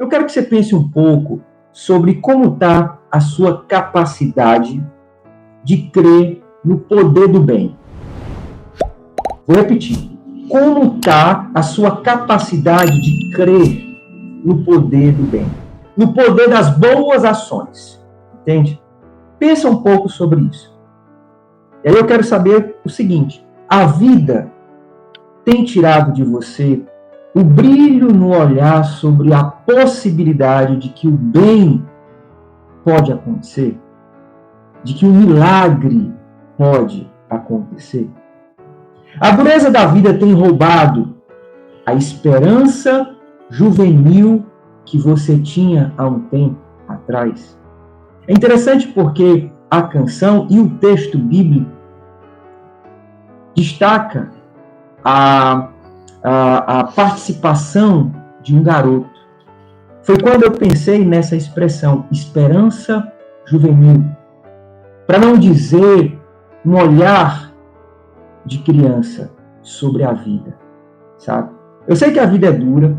eu quero que você pense um pouco sobre como está a sua capacidade de crer no poder do bem. Vou repetir. Como está a sua capacidade de crer no poder do bem? No poder das boas ações. Entende? Pensa um pouco sobre isso. E aí eu quero saber o seguinte. A vida tem tirado de você o brilho no olhar sobre a possibilidade de que o bem pode acontecer? De que o milagre pode acontecer? A dureza da vida tem roubado a esperança juvenil que você tinha há um tempo atrás. É interessante porque a canção e o texto bíblico destaca a participação de um garoto. Foi quando eu pensei nessa expressão, esperança juvenil. Para não dizer um olhar de criança sobre a vida, sabe? Eu sei que a vida é dura,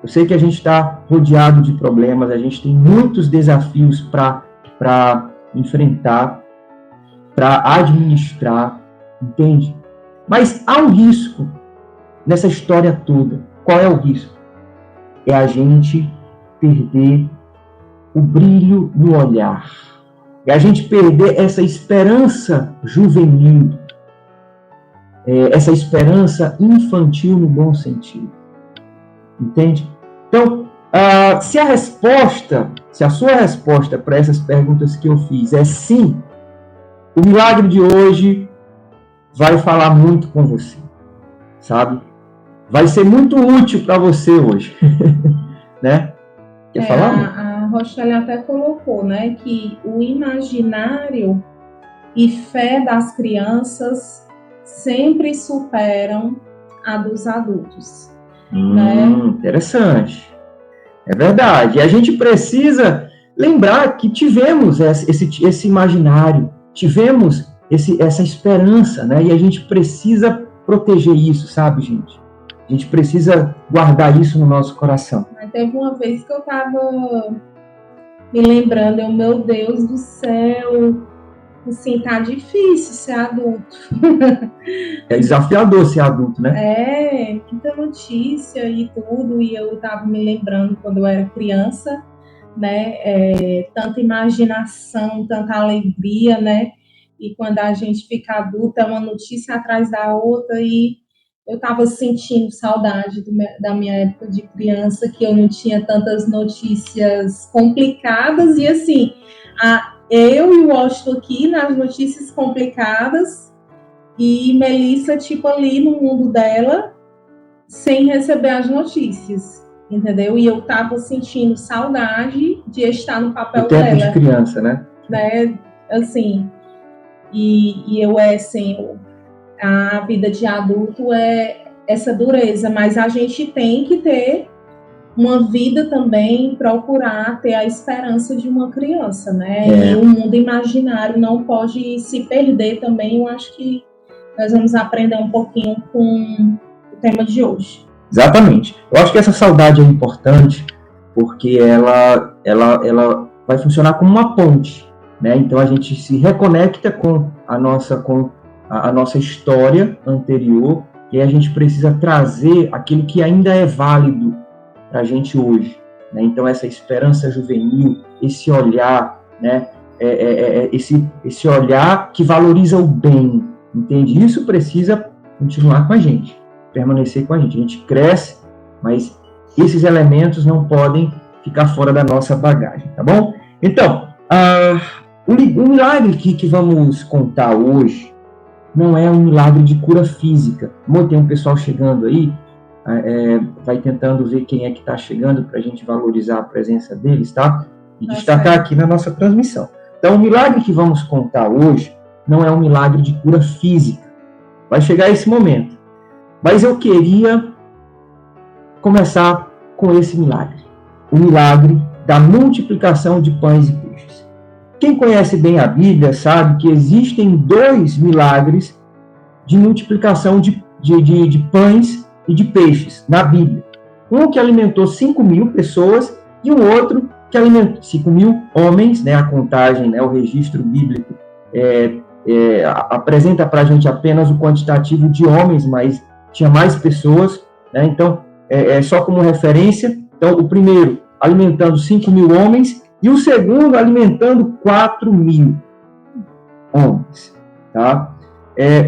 eu sei que a gente está rodeado de problemas, a gente tem muitos desafios para enfrentar, para administrar, entende? Mas há um risco nessa história toda. Qual é o risco? É a gente perder o brilho no olhar. É a gente perder essa esperança juvenil, essa esperança infantil no bom sentido. Entende? Então, se a sua resposta para essas perguntas que eu fiz é sim, o milagre de hoje vai falar muito com você, sabe? Vai ser muito útil para você hoje, né? Quer falar? A Rochelle até colocou, né, que o imaginário e fé das crianças sempre superam a dos adultos. Né? Interessante. É verdade. E a gente precisa lembrar que tivemos esse imaginário, tivemos essa esperança, né? E a gente precisa proteger isso, sabe, gente? A gente precisa guardar isso no nosso coração. Mas teve uma vez que eu estava me lembrando, meu Deus do céu, assim, tá difícil ser adulto. É desafiador ser adulto, né? Muita notícia e tudo, e eu estava me lembrando quando eu era criança, né? Tanta imaginação, tanta alegria, né? E quando a gente fica adulta, é uma notícia atrás da outra, e eu estava sentindo saudade da minha época de criança, que eu não tinha tantas notícias complicadas, e assim, eu e o Washington aqui nas notícias complicadas, e Melissa, tipo, ali no mundo dela, sem receber as notícias, entendeu? E eu tava sentindo saudade de estar no papel dela. O tempo de criança, né? Assim, e eu, assim, a vida de adulto é essa dureza, mas a gente tem que ter uma vida também, procurar ter a esperança de uma criança, né? E o mundo imaginário não pode se perder também. Eu acho que nós vamos aprender um pouquinho com o tema de hoje. Exatamente. Eu acho que essa saudade é importante porque ela vai funcionar como uma ponte, né? Então a gente se reconecta com a nossa história anterior e a gente precisa trazer aquilo que ainda é válido para a gente hoje, né? Então essa esperança juvenil, esse olhar, né? Esse olhar que valoriza o bem, entende? Isso precisa continuar com a gente, permanecer com a gente. A gente cresce, mas esses elementos não podem ficar fora da nossa bagagem, tá bom? Então, o milagre que vamos contar hoje não é um milagre de cura física. Como tem um pessoal chegando aí, vai tentando ver quem é que está chegando para a gente valorizar a presença deles, tá? E destacar aqui na nossa transmissão. Então, o milagre que vamos contar hoje não é um milagre de cura física. Vai chegar esse momento. Mas eu queria começar com esse milagre. O milagre da multiplicação de pães e peixes. Quem conhece bem a Bíblia sabe que existem 2 milagres de multiplicação de pães e de peixes na Bíblia. Um que alimentou 5.000 pessoas e um outro que alimentou 5.000 homens, né, a contagem, né, o registro bíblico apresenta para a gente apenas o quantitativo de homens, mas tinha mais pessoas, né, então só como referência. Então, o primeiro alimentando 5.000 homens e o segundo alimentando 4.000 homens, tá?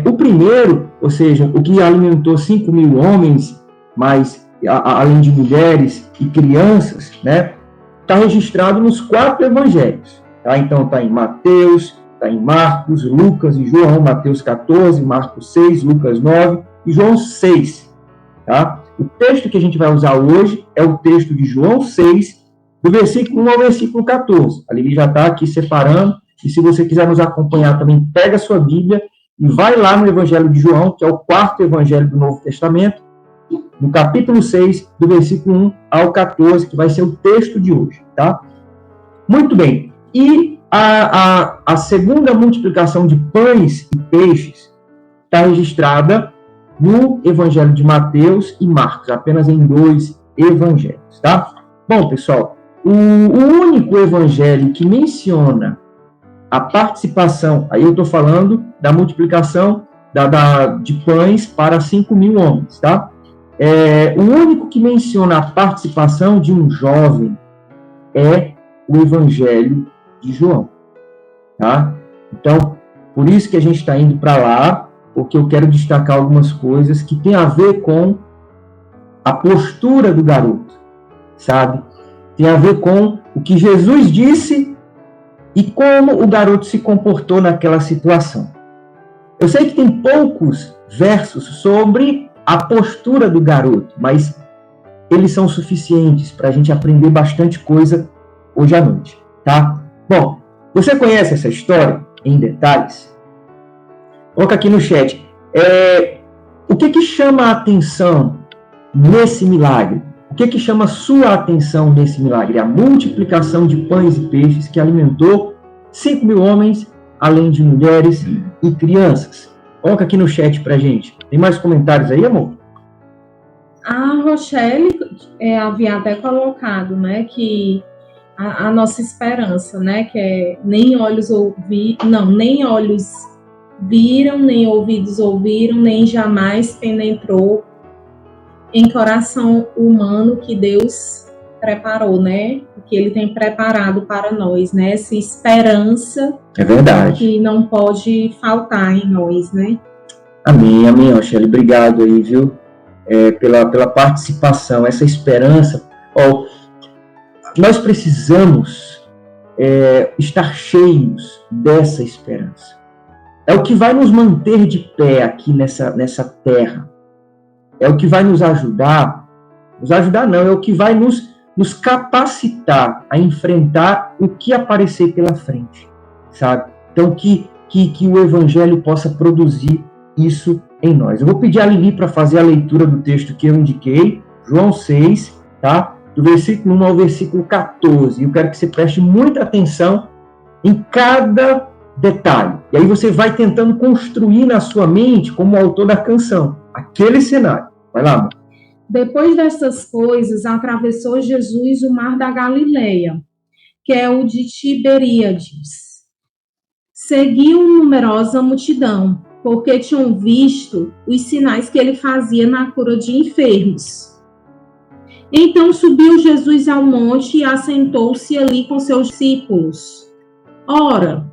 O primeiro, ou seja, o que alimentou 5.000 homens, mas além de mulheres e crianças, né, está registrado nos 4 evangelhos, tá? Então está em Mateus, está em Marcos, Lucas e João. Mateus 14, Marcos 6, Lucas 9 e João 6, tá? O texto que a gente vai usar hoje é o texto de João 6, do versículo 1 ao versículo 14. A Lili já está aqui separando, e se você quiser nos acompanhar também, pega a sua Bíblia e vai lá no Evangelho de João, que é o 4º Evangelho do Novo Testamento, no capítulo 6, do versículo 1 ao 14, que vai ser o texto de hoje, tá? Muito bem. E a segunda multiplicação de pães e peixes está registrada no Evangelho de Mateus e Marcos, apenas em 2 evangelhos, tá? Bom, pessoal, o único evangelho que menciona a participação, aí eu estou falando da multiplicação de pães para 5.000 homens, tá? O único que menciona a participação de um jovem é o Evangelho de João, tá? Então, por isso que a gente está indo para lá, porque eu quero destacar algumas coisas que tem a ver com a postura do garoto, sabe? Tem a ver com o que Jesus disse e como o garoto se comportou naquela situação. Eu sei que tem poucos versos sobre a postura do garoto, mas eles são suficientes para a gente aprender bastante coisa hoje à noite, tá? Bom, você conhece essa história em detalhes? Coloca aqui no chat. O que chama a atenção nesse milagre? O que chama sua atenção nesse milagre? A multiplicação de pães e peixes que alimentou 5.000 homens, além de mulheres e crianças. Coloca aqui no chat pra gente. Tem mais comentários aí, amor? A Rochelle havia até colocado, né, que a nossa esperança, né, que é nem olhos viram, nem ouvidos ouviram, nem jamais penetrou em coração humano que Deus preparou, né? Que Ele tem preparado para nós, né? Essa esperança. É verdade. Que não pode faltar em nós, né? Amém, amém, Rochelle. Obrigado aí, viu? Pela participação, essa esperança. Nós precisamos estar cheios dessa esperança. É o que vai nos manter de pé aqui nessa terra. É o que vai nos ajudar não, é o que vai nos capacitar a enfrentar o que aparecer pela frente, sabe? Então, que o Evangelho possa produzir isso em nós. Eu vou pedir a Lili para fazer a leitura do texto que eu indiquei, João 6, tá? Do versículo 1 ao versículo 14. Eu quero que você preste muita atenção em cada detalhe. E aí você vai tentando construir na sua mente, como o autor da canção, aquele cenário. Vai lá, amor. Depois dessas coisas, atravessou Jesus o mar da Galileia, que é o de Tiberíades. Seguiu numerosa multidão, porque tinham visto os sinais que ele fazia na cura de enfermos. Então subiu Jesus ao monte e assentou-se ali com seus discípulos. Ora,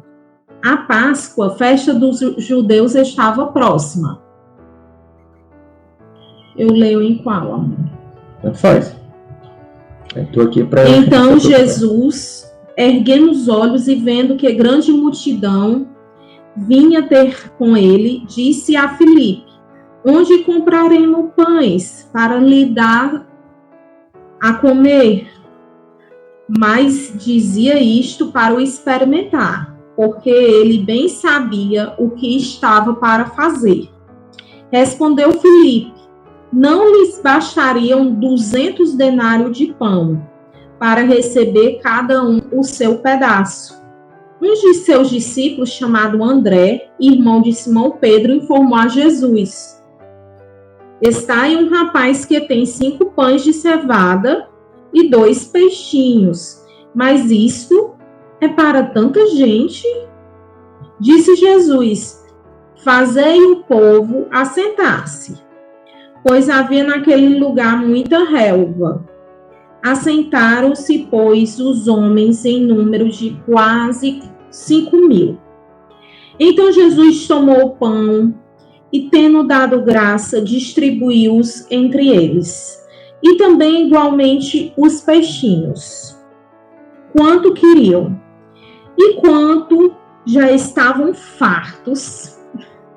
a Páscoa, festa dos judeus, estava próxima. Eu leio em qual, amor? Tanto faz. Estou aqui para... Então Jesus, erguendo os olhos e vendo que grande multidão vinha ter com ele, disse a Filipe: onde compraremos pães para lhe dar a comer? Mas dizia isto para o experimentar, porque ele bem sabia o que estava para fazer. Respondeu Filipe: não lhes bastariam 200 denários de pão, para receber cada um o seu pedaço. Um de seus discípulos, chamado André, irmão de Simão Pedro, informou a Jesus: está aí um rapaz que tem 5 pães de cevada e 2 peixinhos. Mas isto é para tanta gente. Disse Jesus: fazei o povo assentar-se, pois havia naquele lugar muita relva. Assentaram-se, pois, os homens em número de quase 5.000. Então Jesus tomou o pão e, tendo dado graça, distribuiu-os entre eles, e também igualmente os peixinhos, quanto queriam. E quanto já estavam fartos,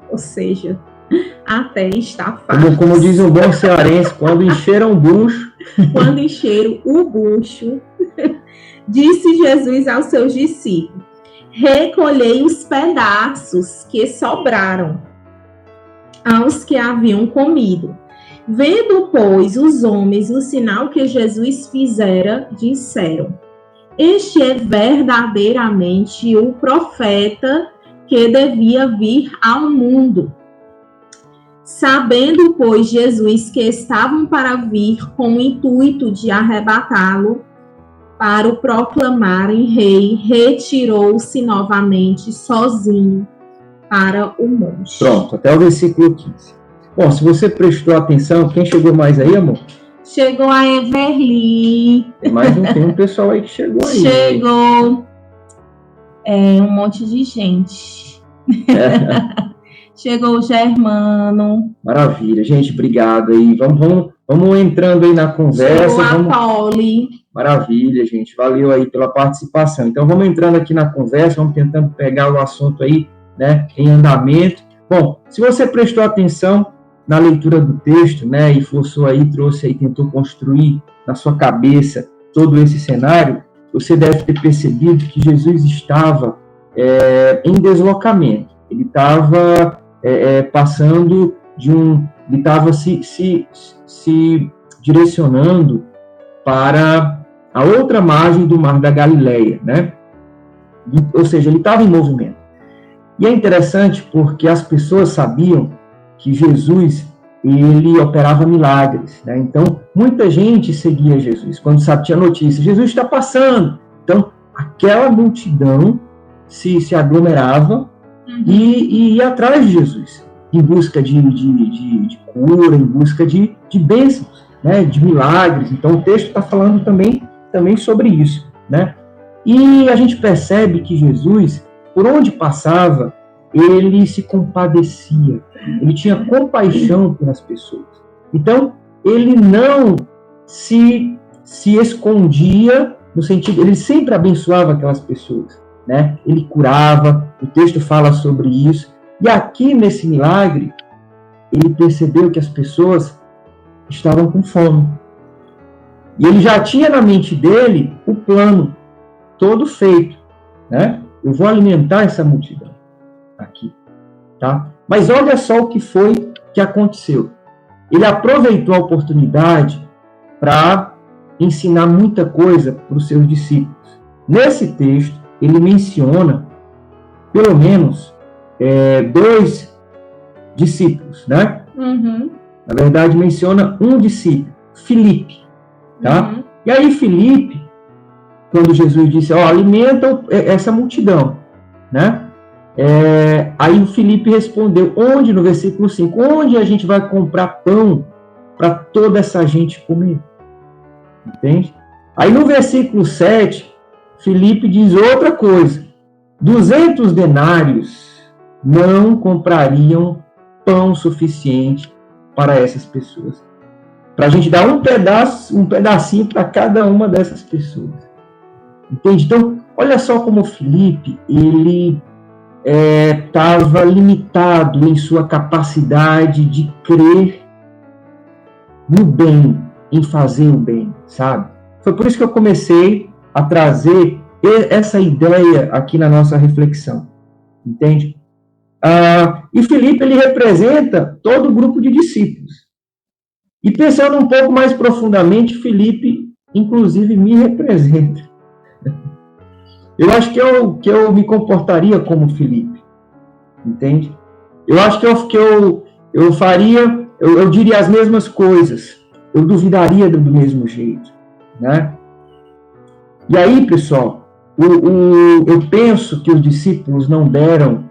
ou seja, até estar fartos. Como diz um bom cearense, quando encheram o bucho. Quando encheram o bucho, disse Jesus aos seus discípulos: recolhei os pedaços que sobraram aos que haviam comido. Vendo, pois, os homens o sinal que Jesus fizera, disseram: este é verdadeiramente o profeta que devia vir ao mundo. Sabendo, pois, Jesus que estavam para vir com o intuito de arrebatá-lo para o proclamarem rei, retirou-se novamente sozinho para o monte. Pronto, até o versículo 15. Bom, se você prestou atenção, quem chegou mais aí, amor? Chegou a Everly. Tem um pessoal aí que chegou aí. Chegou um monte de gente. Chegou o Germano. Maravilha, gente, obrigado aí. Vamos entrando aí na conversa. Chegou a Polly. Maravilha, gente, valeu aí pela participação. Então vamos entrando aqui na conversa, vamos tentando pegar o assunto aí, né, em andamento. Bom, se você prestou atenção na leitura do texto, né, e forçou aí, trouxe aí, tentou construir na sua cabeça todo esse cenário, você deve ter percebido que Jesus estava em deslocamento. Ele estava passando ele estava se direcionando para a outra margem do Mar da Galileia, né? Ou seja, ele estava em movimento. E é interessante porque as pessoas sabiam que Jesus, ele operava milagres, né? Então, muita gente seguia Jesus. Quando tinha notícia, Jesus está passando. Então, aquela multidão se aglomerava e ia atrás de Jesus, em busca de cura, em busca de bênçãos, né? De milagres. Então, o texto está falando também sobre isso, né? E a gente percebe que Jesus, por onde passava, ele se compadecia, ele tinha compaixão pelas pessoas. Então, ele não se escondia, no sentido, ele sempre abençoava aquelas pessoas, né? Ele curava, o texto fala sobre isso. E aqui, nesse milagre, ele percebeu que as pessoas estavam com fome. E ele já tinha na mente dele o plano todo feito, né? Eu vou alimentar essa multidão aqui, tá? Mas olha só o que foi que aconteceu. Ele aproveitou a oportunidade para ensinar muita coisa para os seus discípulos. Nesse texto, ele menciona pelo menos 2 discípulos, né? Na verdade, menciona um discípulo, Filipe, tá? E aí, Filipe, quando Jesus disse, alimenta essa multidão, né? Aí o Filipe respondeu, onde, no versículo 5, onde a gente vai comprar pão para toda essa gente comer? Entende? Aí no versículo 7, Filipe diz outra coisa, 200 denários não comprariam pão suficiente para essas pessoas. Para a gente dar um pedacinho para cada uma dessas pessoas. Entende? Então, olha só como Filipe, ele estava limitado em sua capacidade de crer no bem, em fazer o bem, sabe? Foi por isso que eu comecei a trazer essa ideia aqui na nossa reflexão, entende? E Filipe, ele representa todo o grupo de discípulos. E pensando um pouco mais profundamente, Filipe, inclusive, me representa. Eu acho que eu me comportaria como Filipe, entende? Eu acho que eu faria, eu diria as mesmas coisas, eu duvidaria do mesmo jeito, né? E aí, pessoal, eu penso que os discípulos não deram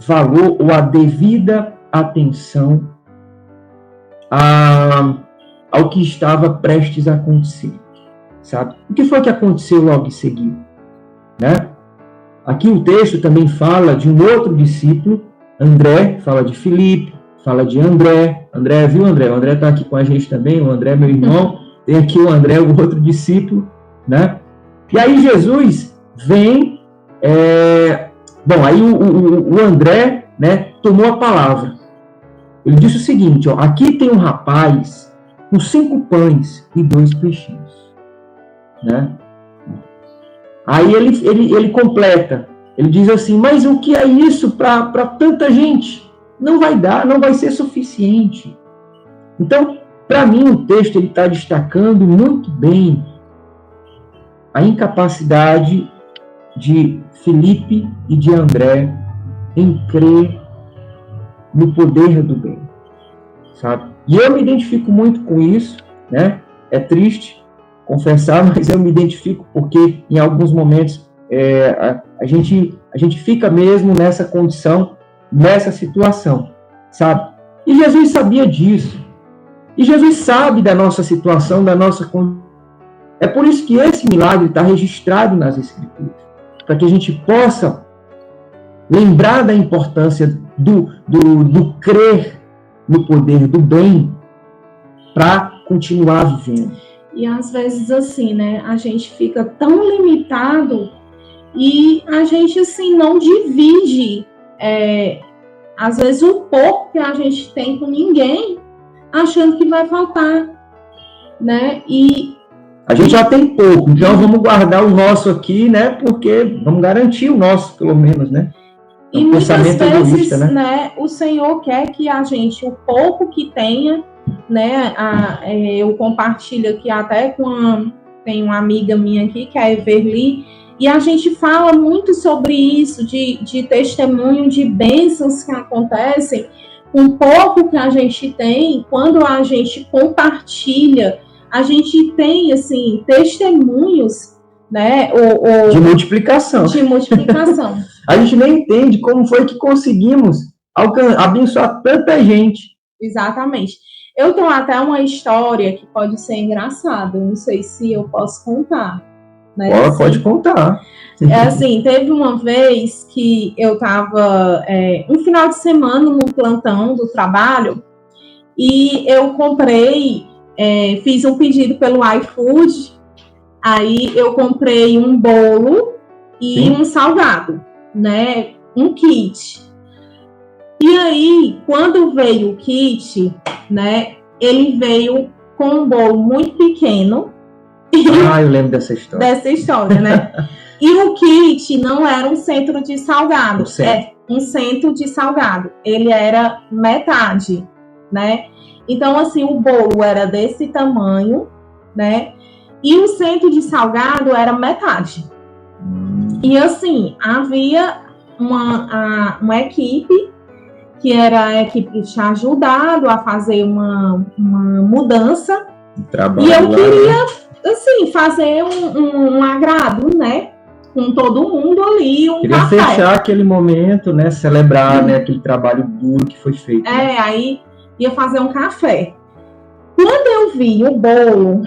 valor ou a devida atenção ao que estava prestes a acontecer, sabe? O que foi que aconteceu logo em seguida, né? Aqui o texto também fala de um outro discípulo, André, fala de Filipe, fala de André. André, viu, André? O André está aqui com a gente também, o André, meu irmão. Tem aqui o André, o outro discípulo, né? E aí Jesus vem... Bom, aí o André, né, tomou a palavra. Ele disse o seguinte, ó, aqui tem um rapaz com 5 pães e 2 peixinhos, né? Aí ele completa, ele diz assim, mas o que é isso para tanta gente? Não vai dar, não vai ser suficiente. Então, para mim, o texto está destacando muito bem a incapacidade de Filipe e de André em crer no poder do bem, sabe? E eu me identifico muito com isso, né? É triste confessar, mas eu me identifico porque em alguns momentos a gente fica mesmo nessa condição, nessa situação, sabe? E Jesus sabia disso. E Jesus sabe da nossa situação, da nossa condição. É por isso que esse milagre está registrado nas Escrituras, para que a gente possa lembrar da importância do crer no poder do bem para continuar vivendo. E às vezes assim, né, a gente fica tão limitado e a gente assim não divide, às vezes o pouco que a gente tem com ninguém, achando que vai faltar, né? E a gente já tem pouco, então vamos guardar o nosso aqui, né? Porque vamos garantir o nosso, pelo menos, né? E muitas vezes, né, o Senhor quer que a gente, o pouco que tenha, né, eu compartilho aqui até tem uma amiga minha aqui, que é a Everly, e a gente fala muito sobre isso, de testemunho, de bênçãos que acontecem com pouco que a gente tem, quando a gente compartilha, a gente tem, assim, testemunhos, né, de multiplicação. De multiplicação. A gente nem entende como foi que conseguimos abençoar tanta gente. Exatamente. Eu tenho até uma história que pode ser engraçada, não sei se eu posso contar. Né? Pode contar. Assim, teve uma vez que eu estava um final de semana no plantão do trabalho e eu comprei, fiz um pedido pelo iFood, aí eu comprei um bolo e um salgado, né? Um kit. E aí, quando veio o kit, né? Ele veio com um bolo muito pequeno. Eu lembro dessa história. Dessa história, né? E o kit não era um centro de salgado. Um centro de salgado. Ele era metade, né? Então, assim, o bolo era desse tamanho, né? E o centro de salgado era metade. E, assim, havia uma equipe, que era a equipe que tinha ajudado a fazer uma mudança. E eu queria, assim, fazer um agrado, né? Com todo mundo ali, queria café. Fechar aquele momento, né? Celebrar, né? Aquele trabalho duro que foi feito. Né? Aí ia fazer um café. Quando eu vi o bolo,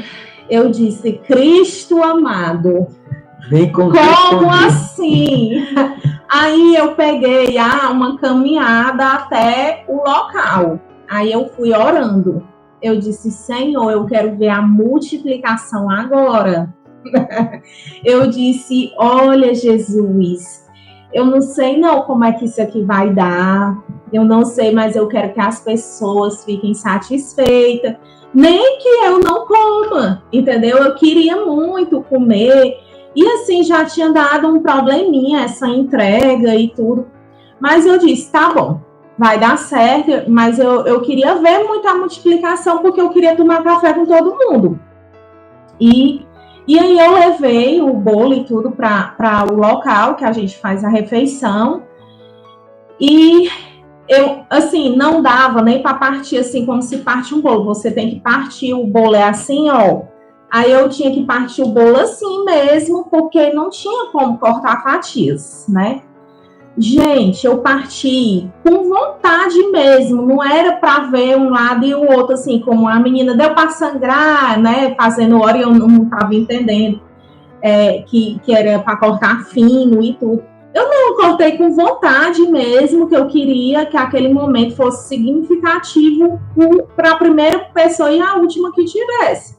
eu disse, Cristo amado, vem com como assim? Aí eu peguei uma caminhada até o local. Aí eu fui orando. Eu disse, Senhor, eu quero ver a multiplicação agora. Eu disse, olha, Jesus, eu não sei não como é que isso aqui vai dar. Eu não sei, mas eu quero que as pessoas fiquem satisfeitas. Nem que eu não coma, entendeu? Eu queria muito comer. E assim, já tinha dado um probleminha essa entrega e tudo. Mas eu disse, tá bom, vai dar certo. Mas eu queria ver muita multiplicação, porque eu queria tomar café com todo mundo. E aí eu levei o bolo e tudo para o local que a gente faz a refeição. E eu, assim, não dava nem para partir assim como se parte um bolo. Você tem que partir o bolo, assim, ó. Aí eu tinha que partir o bolo assim mesmo, porque não tinha como cortar fatias, né? Gente, eu parti com vontade mesmo, não era para ver um lado e o outro, assim, como a menina deu para sangrar, né? Fazendo hora e eu não estava entendendo que era para cortar fino e tudo. Eu não cortei com vontade mesmo, que eu queria que aquele momento fosse significativo para a primeira pessoa e a última que tivesse.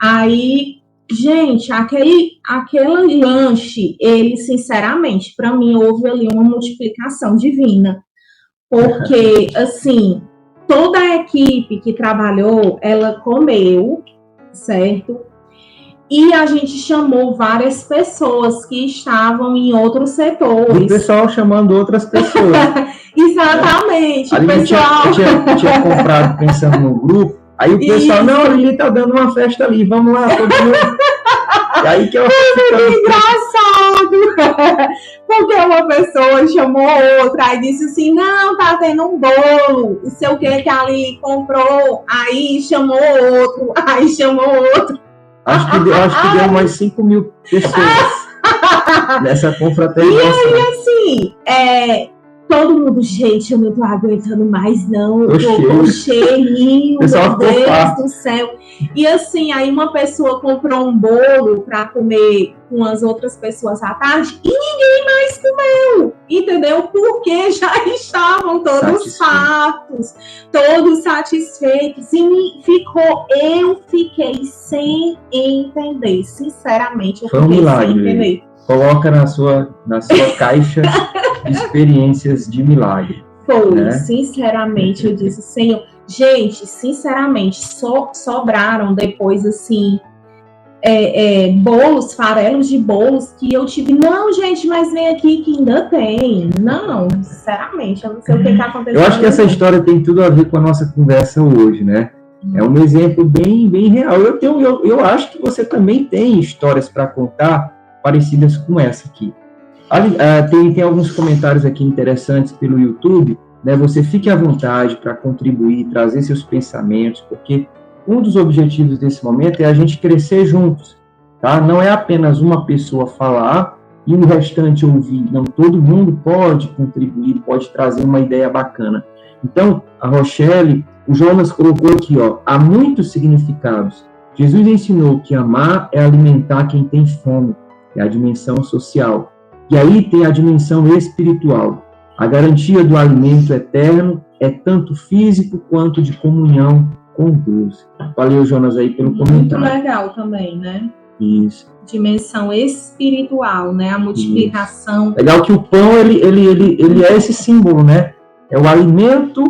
Aí, gente, aquele lanche, ele, sinceramente, para mim, houve ali uma multiplicação divina. Porque, assim, toda a equipe que trabalhou, ela comeu, certo? E a gente chamou várias pessoas que estavam em outros setores. O pessoal chamando outras pessoas. Exatamente. Ali o pessoal eu tinha comprado pensando no grupo. Aí o pessoal, não, a Lili tá dando uma festa ali, vamos lá, todo mundo. E aí que eu engraçado! Porque uma pessoa chamou outra e disse assim, não, tá tendo um bolo, não sei o que ali comprou, aí chamou outro, aí chamou outro. Acho que deu umas 5 mil pessoas nessa confraternização. E aí, assim, todo mundo, gente, eu não tô aguentando mais, não. Eu tô cheirinho, meu Deus do céu. E assim, aí uma pessoa comprou um bolo para comer com as outras pessoas à tarde e ninguém mais comeu, entendeu? Porque já estavam todos fartos, todos satisfeitos. E eu fiquei sem entender, sinceramente, eu Foi um fiquei milagre, sem entender. Coloca na sua caixa de experiências de milagre. Foi, né? Sinceramente, eu disse, Senhor, gente, sinceramente, sobraram depois, assim, bolos, farelos de bolos que eu tive. Não, gente, mas vem aqui que ainda tem. Não, sinceramente, eu não sei o que aconteceu. Eu acho que essa história tem tudo a ver com a nossa conversa hoje, né? É um exemplo bem, bem real. Eu acho que você também tem histórias para contar parecidas com essa aqui. Tem alguns comentários aqui interessantes pelo YouTube, né? Você fique à vontade para contribuir, trazer seus pensamentos, porque um dos objetivos desse momento é a gente crescer juntos, tá? Não é apenas uma pessoa falar e o restante ouvir. Não, todo mundo pode contribuir, pode trazer uma ideia bacana. Então, a Rochelle, o Jonas colocou aqui, ó, há muitos significados. Jesus ensinou que amar é alimentar quem tem fome, é a dimensão social. E aí tem a dimensão espiritual. A garantia do alimento eterno é tanto físico quanto de comunhão com Deus. Valeu, Jonas, aí pelo comentário. Muito legal também, né? Isso. Dimensão espiritual, né? A multiplicação. Isso. Legal que o pão, ele é esse símbolo, né? É o alimento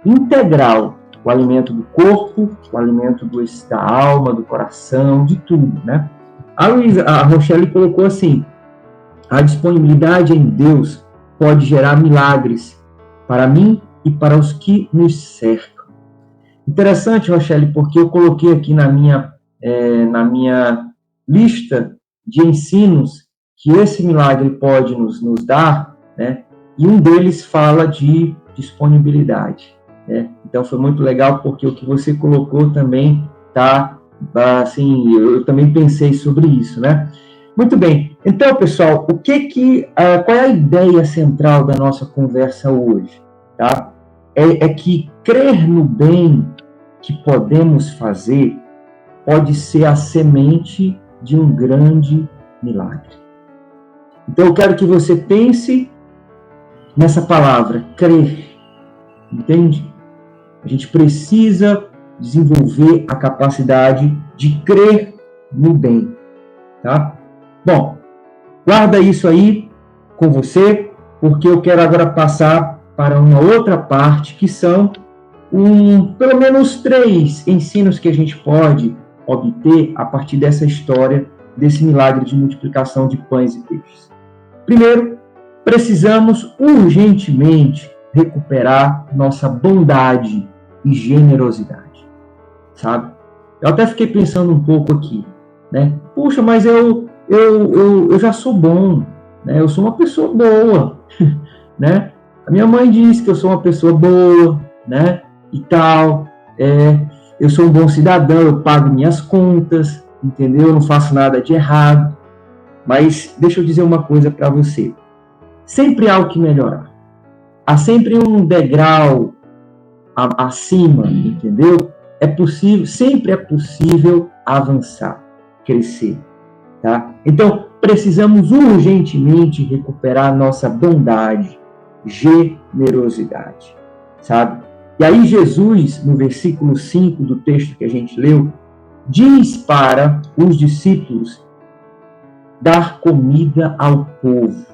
integral. O alimento do corpo, o alimento da alma, do coração, de tudo, né? A Rochelle colocou assim, a disponibilidade em Deus pode gerar milagres para mim e para os que nos cercam. Interessante, Rochelle, porque eu coloquei aqui na minha lista de ensinos que esse milagre pode nos dar, né? E um deles fala de disponibilidade, né? Então foi muito legal porque o que você colocou também tá, assim, eu também pensei sobre isso, né? Muito bem. Então, pessoal, qual é a ideia central da nossa conversa hoje? Tá? É que crer no bem que podemos fazer pode ser a semente de um grande milagre. Então, eu quero que você pense nessa palavra, crer. Entende? A gente precisa desenvolver a capacidade de crer no bem. Tá? Bom, guarda isso aí com você, porque eu quero agora passar para uma outra parte, que são pelo menos 3 ensinos que a gente pode obter a partir dessa história, desse milagre de multiplicação de pães e peixes. Primeiro, precisamos urgentemente recuperar nossa bondade e generosidade, sabe? Eu até fiquei pensando um pouco aqui, né? Puxa, mas eu já sou bom, né? Eu sou uma pessoa boa, né? A minha mãe diz que eu sou uma pessoa boa, né? E tal, eu sou um bom cidadão, eu pago minhas contas, entendeu? Eu não faço nada de errado. Mas deixa eu dizer uma coisa para você. Sempre há o que melhorar. Há sempre um degrau acima, entendeu? É possível, sempre é possível avançar, crescer, tá? Então, precisamos urgentemente recuperar nossa bondade, generosidade, sabe? E aí Jesus, no versículo 5 do texto que a gente leu, diz para os discípulos dar comida ao povo.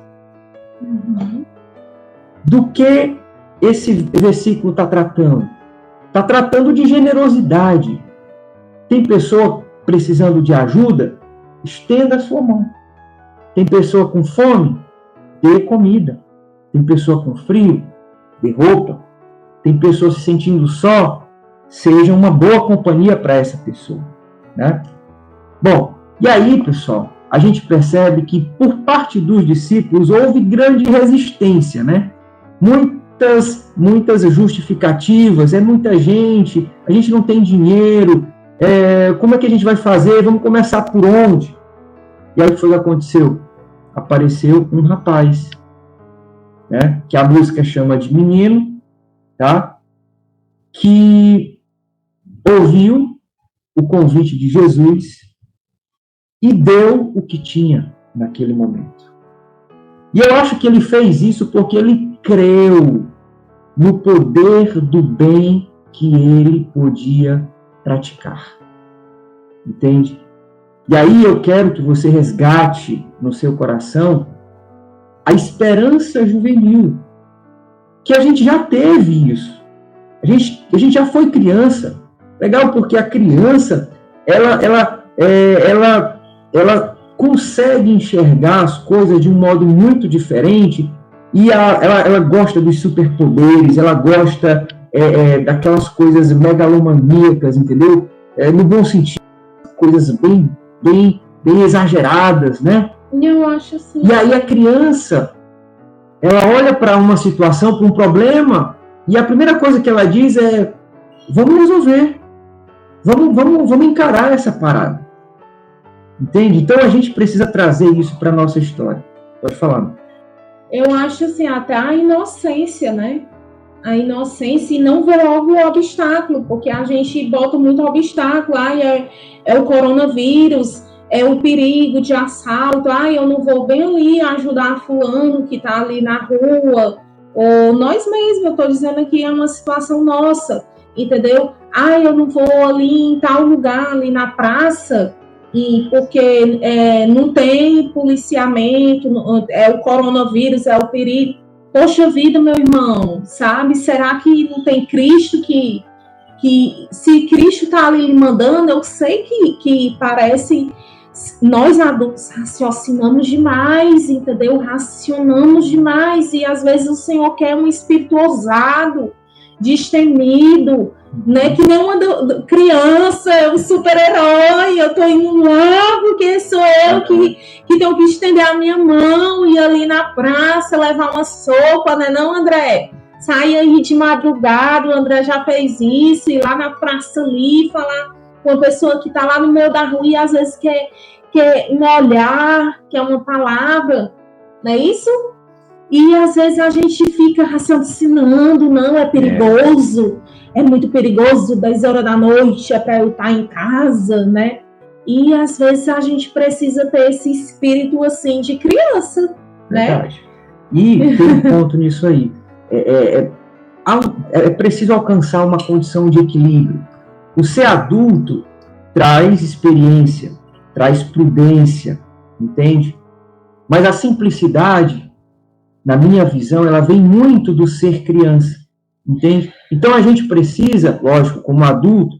Do que esse versículo está tratando? Está tratando de generosidade. Tem pessoa precisando de ajuda? Estenda a sua mão. Tem pessoa com fome? Dê comida. Tem pessoa com frio? Dê roupa. Tem pessoa se sentindo só? Seja uma boa companhia para essa pessoa, né? Bom, e aí, pessoal, a gente percebe que por parte dos discípulos houve grande resistência, né? Muitas justificativas, é muita gente, a gente não tem dinheiro, como é que a gente vai fazer? Vamos começar por onde? E aí o que foi que aconteceu? Apareceu um rapaz, né? Que a música chama de menino, tá? Que ouviu o convite de Jesus e deu o que tinha naquele momento. E eu acho que ele fez isso porque ele creu no poder do bem que ele podia praticar. Entende? E aí eu quero que você resgate no seu coração a esperança juvenil. Que a gente já teve isso. A gente já foi criança. Legal, porque a criança, ela consegue enxergar as coisas de um modo muito diferente e ela gosta dos superpoderes, ela gosta daquelas coisas megalomaníacas, entendeu? No bom sentido, coisas bem exageradas, né? Eu acho assim. E aí a criança, ela olha para uma situação, para um problema, e a primeira coisa que ela diz é: vamos resolver, vamos encarar essa parada. Entende? Então a gente precisa trazer isso para a nossa história. Pode falar. Eu acho assim, até a inocência, né? A inocência e não ver logo o obstáculo, porque a gente bota muito obstáculo. É o coronavírus, é o perigo de assalto. Eu não vou bem ali ajudar fulano que está ali na rua. Ou nós mesmos, eu estou dizendo aqui, é uma situação nossa, entendeu? Eu não vou ali em tal lugar, ali na praça, e porque não tem policiamento, é o coronavírus, é o perigo. Poxa vida, meu irmão, sabe? Será que não tem Cristo que se Cristo está ali mandando, eu sei que parece... Nós adultos raciocinamos demais, entendeu? Racionamos demais, e às vezes o Senhor quer um espírito ousado, destemido, né? Que nem uma criança, um super-herói, eu tô indo lá porque sou eu que tenho que estender a minha mão e ir ali na praça levar uma sopa, né não, André? Sai aí de madrugada, o André já fez isso, ir lá na praça ali, falar com uma pessoa que está lá no meio da rua e às vezes quer um olhar, quer uma palavra, não é isso? E às vezes a gente fica raciocinando, não, é perigoso, é muito perigoso, 10 horas da noite, é para eu estar em casa, né? E às vezes a gente precisa ter esse espírito assim de criança, Verdade. Né? E tem um ponto nisso aí. É preciso alcançar uma condição de equilíbrio. O ser adulto traz experiência, traz prudência, entende? Mas a simplicidade, na minha visão, ela vem muito do ser criança, entende? Então a gente precisa, lógico, como adulto,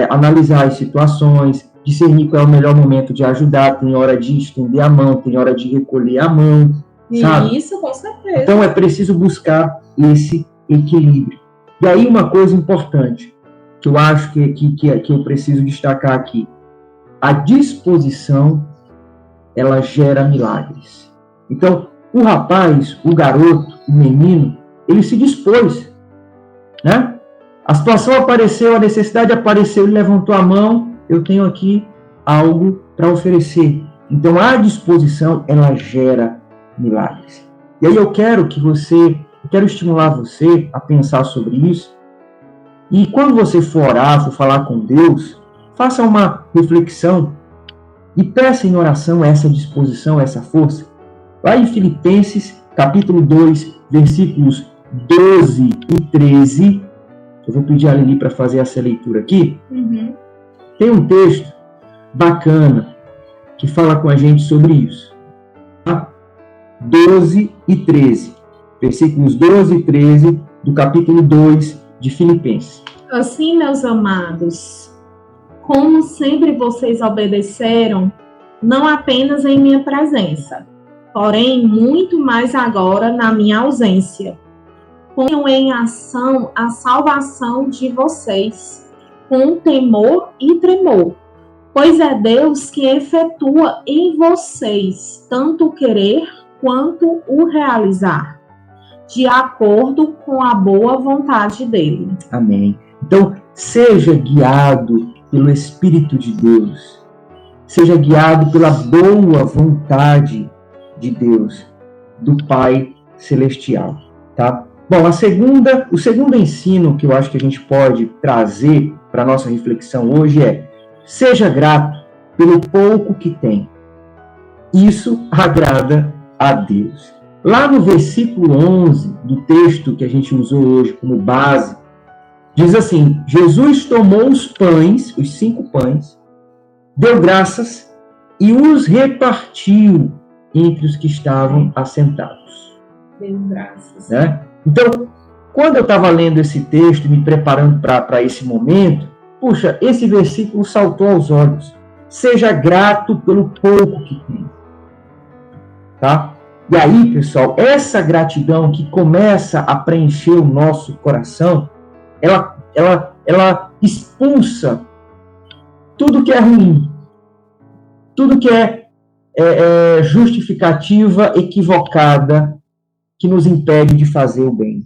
analisar as situações, discernir qual é o melhor momento de ajudar, tem hora de estender a mão, tem hora de recolher a mão, sabe? Isso, com certeza. Então é preciso buscar esse equilíbrio. E aí uma coisa importante, que eu acho que eu preciso destacar aqui, a disposição, ela gera milagres. Então, o rapaz, o garoto, o menino, ele se dispôs, né? A situação apareceu, a necessidade apareceu, ele levantou a mão, eu tenho aqui, algo para oferecer. Então, a disposição, ela gera milagres. E aí eu quero estimular você a pensar sobre isso. E quando você for orar, for falar com Deus, faça uma reflexão e peça em oração essa disposição, essa força. Lá em Filipenses, capítulo 2, versículos 12 e 13, eu vou pedir a Lili para fazer essa leitura aqui. Tem um texto bacana que fala com a gente sobre isso. 12 e 13. Versículos 12 e 13 do capítulo 2 de Filipenses. Assim, meus amados, como sempre vocês obedeceram, não apenas em minha presença, porém muito mais agora na minha ausência. Ponham em ação a salvação de vocês, com temor e tremor, pois é Deus que efetua em vocês tanto o querer quanto o realizar, de acordo com a boa vontade dele. Amém. Então, seja guiado pelo Espírito de Deus. Seja guiado pela boa vontade de Deus, do Pai Celestial, tá? Bom, o segundo ensino que eu acho que a gente pode trazer para a nossa reflexão hoje é: seja grato pelo pouco que tem. Isso agrada a Deus. Lá no versículo 11 do texto que a gente usou hoje como base, diz assim: Jesus tomou os pães, os 5 pães, deu graças e os repartiu entre os que estavam assentados. Deu graças. Né? Então, quando eu estava lendo esse texto e me preparando para esse momento, puxa, esse versículo saltou aos olhos. Seja grato pelo pouco que tem. Tá? E aí, pessoal, essa gratidão que começa a preencher o nosso coração, ela expulsa tudo que é ruim, tudo que é justificativa equivocada que nos impede de fazer o bem.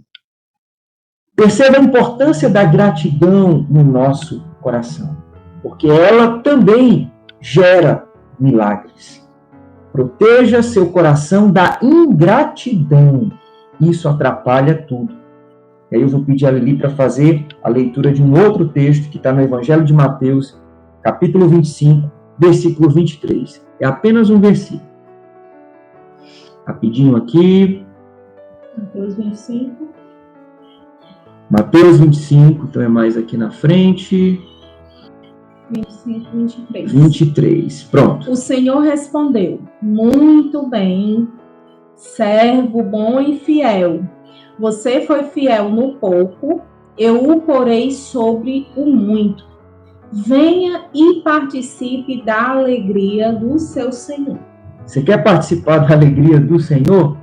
Perceba a importância da gratidão no nosso coração, porque ela também gera milagres. Proteja seu coração da ingratidão. Isso atrapalha tudo. E aí eu vou pedir a Lili para fazer a leitura de um outro texto que está no Evangelho de Mateus, capítulo 25, versículo 23. É apenas um versículo. Rapidinho aqui. Mateus 25. Mateus 25, então é mais aqui na frente. 25, 23. 23, pronto. O Senhor respondeu: muito bem, servo bom e fiel. Você foi fiel no pouco, eu o porei sobre o muito. Venha e participe da alegria do seu Senhor. Você quer participar da alegria do Senhor?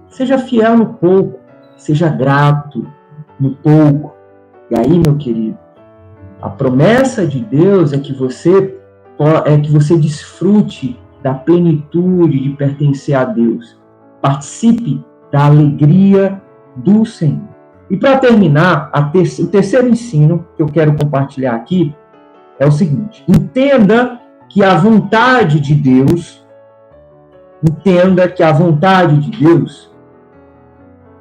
Seja fiel no pouco, seja grato no pouco. E aí, meu querido, a promessa de Deus é que você desfrute da plenitude de pertencer a Deus. Participe da alegria do Senhor. E para terminar, o terceiro ensino que eu quero compartilhar aqui é o seguinte: entenda que a vontade de Deus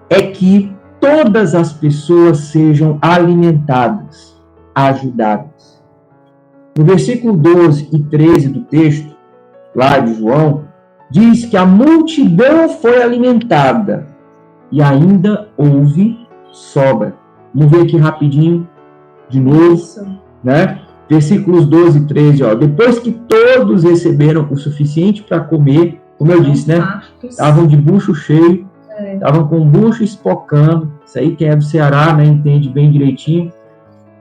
é que todas as pessoas sejam alimentadas, ajudadas. No versículo 12 e 13 do texto, lá de João, diz que a multidão foi alimentada e ainda houve sobra. Vamos ver aqui rapidinho, de novo, né? Versículos 12 e 13, ó. Depois que todos receberam o suficiente para comer, como eu disse, né? Estavam de bucho cheio, estavam com o bucho espocando. Isso aí, quem é do Ceará, né, entende bem direitinho.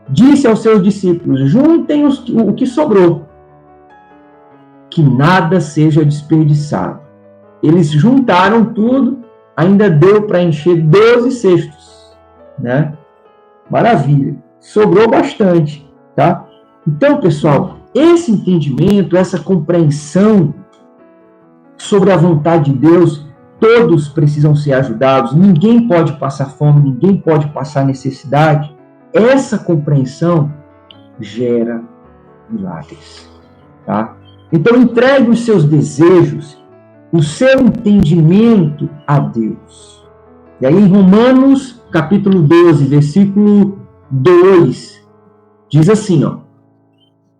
Disse aos seus discípulos: juntem o que sobrou, que nada seja desperdiçado. Eles juntaram tudo, ainda deu para encher 12 cestos, né? Maravilha, sobrou bastante, tá? Então, pessoal, esse entendimento, essa compreensão sobre a vontade de Deus, todos precisam ser ajudados, ninguém pode passar fome, ninguém pode passar necessidade. Essa compreensão gera milagres. tá? Então, entregue os seus desejos, o seu entendimento a Deus. E aí, em Romanos, capítulo 12, versículo 2, diz assim, ó.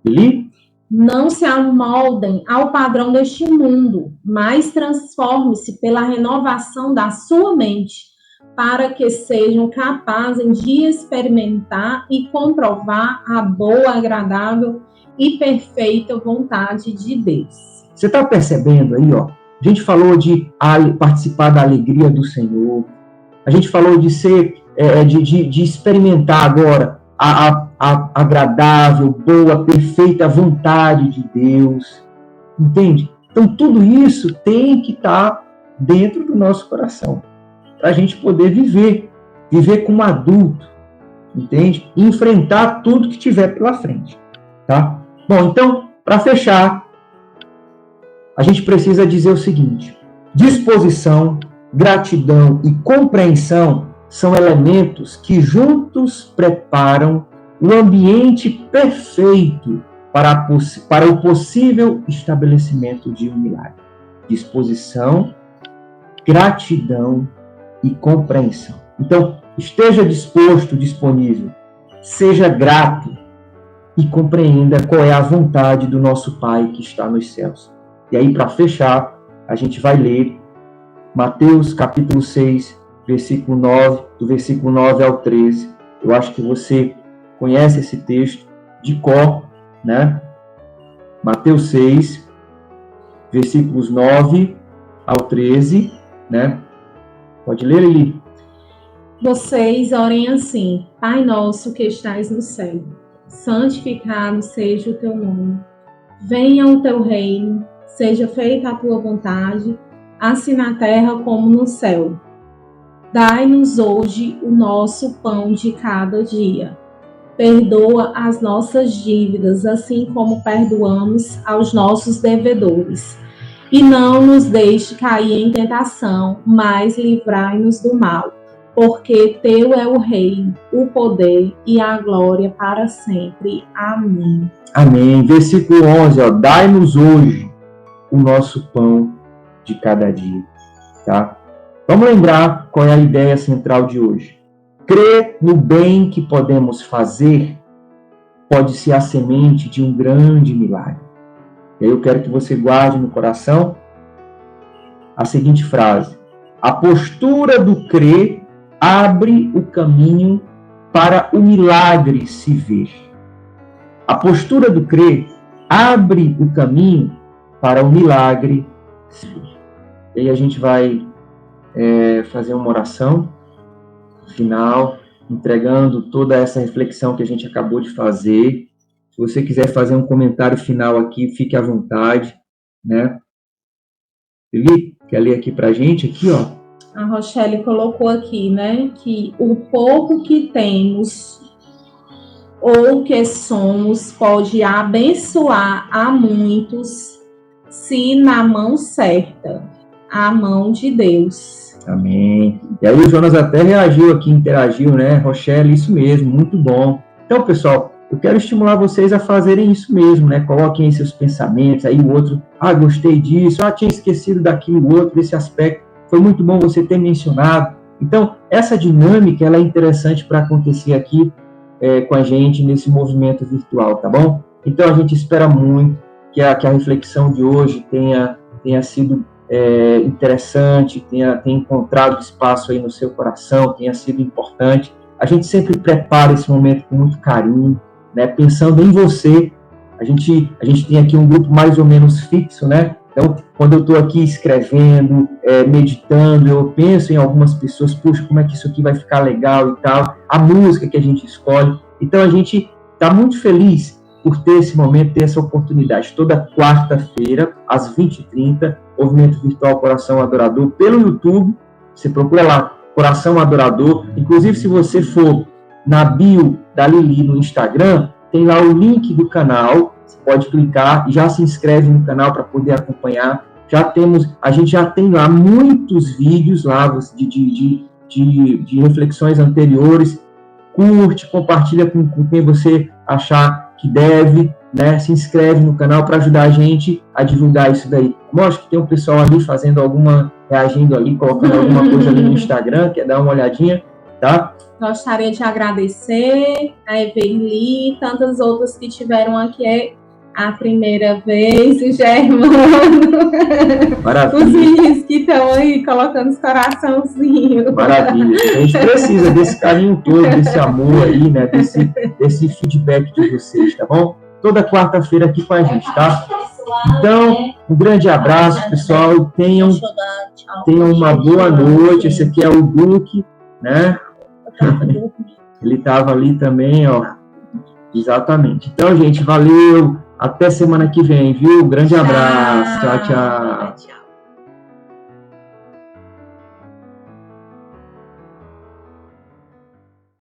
Ele? Não se amoldem ao padrão deste mundo, mas transforme-se pela renovação da sua mente, para que sejam capazes de experimentar e comprovar a boa, agradável e perfeita vontade de Deus. Você está percebendo aí, ó? A gente falou de participar da alegria do Senhor. A gente falou de ser, de experimentar agora a agradável, boa, perfeita vontade de Deus. Entende? Então, tudo isso tem que estar dentro do nosso coração, para a gente poder viver como adulto, entende? E enfrentar tudo que tiver pela frente, tá? Bom, então, para fechar, a gente precisa dizer o seguinte: disposição, gratidão e compreensão são elementos que juntos preparam o ambiente perfeito para o possível estabelecimento de um milagre. Disposição, gratidão e compreensão. Então, esteja disposto, disponível, seja grato e compreenda qual é a vontade do nosso Pai que está nos céus. E aí, para fechar, a gente vai ler Mateus capítulo 6, versículo 9, do versículo 9 ao 13. Eu acho que você conhece esse texto de cor, né? Mateus 6, versículos 9 ao 13, né? Pode ler, Eli? Vocês orem assim: Pai nosso que estais no céu, santificado seja o teu nome. Venha o teu reino, seja feita a tua vontade, assim na terra como no céu. Dai-nos hoje o nosso pão de cada dia. Perdoa as nossas dívidas, assim como perdoamos aos nossos devedores. E não nos deixe cair em tentação, mas livrai-nos do mal. Porque teu é o reino, o poder e a glória para sempre. Amém. Amém. Versículo 11, ó. Dai-nos hoje o nosso pão de cada dia, tá? Vamos lembrar qual é a ideia central de hoje. Crer no bem que podemos fazer pode ser a semente de um grande milagre. E aí eu quero que você guarde no coração a seguinte frase: a postura do crer abre o caminho para o milagre se ver. A postura do crer abre o caminho para o milagre se ver. E aí a gente vai fazer uma oração final, entregando toda essa reflexão que a gente acabou de fazer. Se você quiser fazer um comentário final aqui, fique à vontade, né? Felipe, quer ler aqui pra gente, aqui, ó? A Rochelle colocou aqui, né, que o pouco que temos ou que somos pode abençoar a muitos se na mão certa, a mão de Deus. Amém. E aí o Jonas até reagiu aqui, interagiu, né? Rochelle, isso mesmo, muito bom. Então, pessoal, eu quero estimular vocês a fazerem isso mesmo, né? Coloquem aí seus pensamentos, aí o outro, gostei disso, tinha esquecido daquilo, outro, desse aspecto. Foi muito bom você ter mencionado. Então, essa dinâmica, ela é interessante para acontecer aqui com a gente nesse movimento virtual, tá bom? Então, a gente espera muito que a reflexão de hoje tenha sido interessante, tenha encontrado espaço aí no seu coração, tenha sido importante. A gente sempre prepara esse momento com muito carinho, né? Pensando em você. A gente tem aqui um grupo mais ou menos fixo, né? Então, quando eu estou aqui escrevendo, meditando, eu penso em algumas pessoas, puxa, como é que isso aqui vai ficar legal e tal, a música que a gente escolhe. Então, a gente está muito feliz por ter esse momento, ter essa oportunidade. Toda quarta-feira, às 20h30, Movimento Virtual Coração Adorador, pelo YouTube. Você procura lá, Coração Adorador. Inclusive, se você for na bio da Lili no Instagram, tem lá o link do canal. Você pode clicar e já se inscreve no canal para poder acompanhar. A gente já tem lá muitos vídeos lá de reflexões anteriores. Curte, compartilha com quem você achar que deve, né, se inscreve no canal para ajudar a gente a divulgar isso daí. Mostra que tem um pessoal ali fazendo reagindo ali, colocando alguma coisa ali no Instagram, quer dar uma olhadinha, tá? Gostaria de agradecer a Everly e tantas outras que tiveram aqui a primeira vez, o Germano. Maravilha. Os meninos que estão aí colocando os coraçãozinhos. Maravilha. A gente precisa desse carinho todo, desse amor aí, né? Desse feedback de vocês, tá bom? Toda quarta-feira aqui com a gente, tá? Então, um grande abraço, pessoal. Tenham uma boa noite. Esse aqui é o Duque, né? Ele estava ali também, ó. Exatamente. Então, gente, valeu. Até semana que vem, viu? Grande abraço. Tchau, tchau.